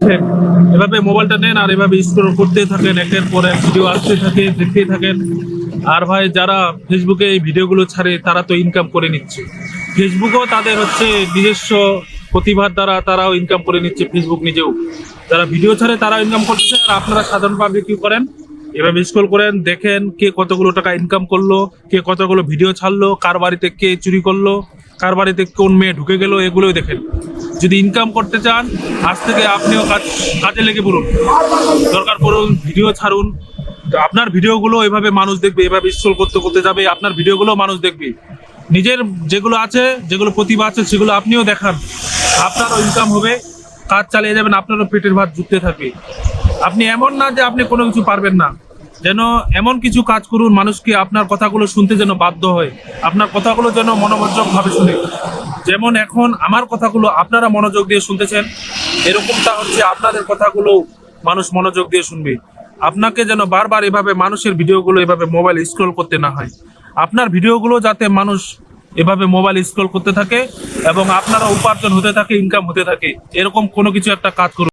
এভাবে মোবাইলটা নেন আর এভাবে স্ক্রল করতে থাকেন, একের পর এক ভিডিও আসতে থাকে, দেখতে থাকেন। আর ভাই যারা ফেসবুকে এই ভিডিওগুলো ছাড়ে তারা তো ইনকাম করে নিচ্ছে, ফেসবুকও তাদের হচ্ছে নিজস্ব প্রতিভার দ্বারা তারাও ইনকাম করে নিচ্ছে, ফেসবুক নিজেও যারা ভিডিও ছাড়ে তারা ইনকাম করছে। আর আপনারা সাধারণ পাবলিক কি করেন, এভাবে স্ক্রল করেন, দেখেন কে কতগুলো টাকা ইনকাম করলো, কে কতগুলো ভিডিও ছাড়লো, কার বাড়িতে কে চুরি করলো, কার বাড়িতে কোন মেয়ে ঢুকে গেল, এগুলোই দেখেন। যদি ইনকাম করতে চান আজ থেকে আপনিও কাজে লেগে পড়ুন, দরকার পড়ুন, ভিডিও ছাড়ুন। তো আপনার ভিডিওগুলো এভাবে মানুষ দেখবে, এভাবে স্ক্রল করতে করতে যাবে, আপনার ভিডিওগুলো মানুষ দেখবে। নিজের যেগুলো আছে, যেগুলো প্রতিভা আছে সেগুলো আপনিও দেখান, আপনারও ইনকাম হবে, কাজ চালিয়ে যাবেন, আপনারও পেটের ভাত জুটতে থাকবে। আপনি এমন না যে আপনি কোনো কিছু পারবেন না, যেন এমন কিছু কাজ করুন মানুষকে আপনার কথাগুলো শুনতে যেন বাধ্য হয়, আপনার কথাগুলো যেন মনোযোগ ভাবে শুনে। যেমন এখন আমার কথাগুলো আপনারা মনোযোগ দিয়ে শুনতেছেন, এরকমটা হচ্ছে আপনাদের কথাগুলো মানুষ মনোযোগ দিয়ে শুনবে। আপনাকে যেন বারবার এভাবে মানুষের ভিডিওগুলো এভাবে মোবাইল স্ক্রল করতে না হয়, আপনার ভিডিওগুলো যাতে মানুষ এভাবে মোবাইল স্ক্রল করতে থাকে এবং আপনারা উপার্জন হতে থাকে, ইনকাম হতে থাকে, এরকম কোনো কিছু একটা কাজ করুন।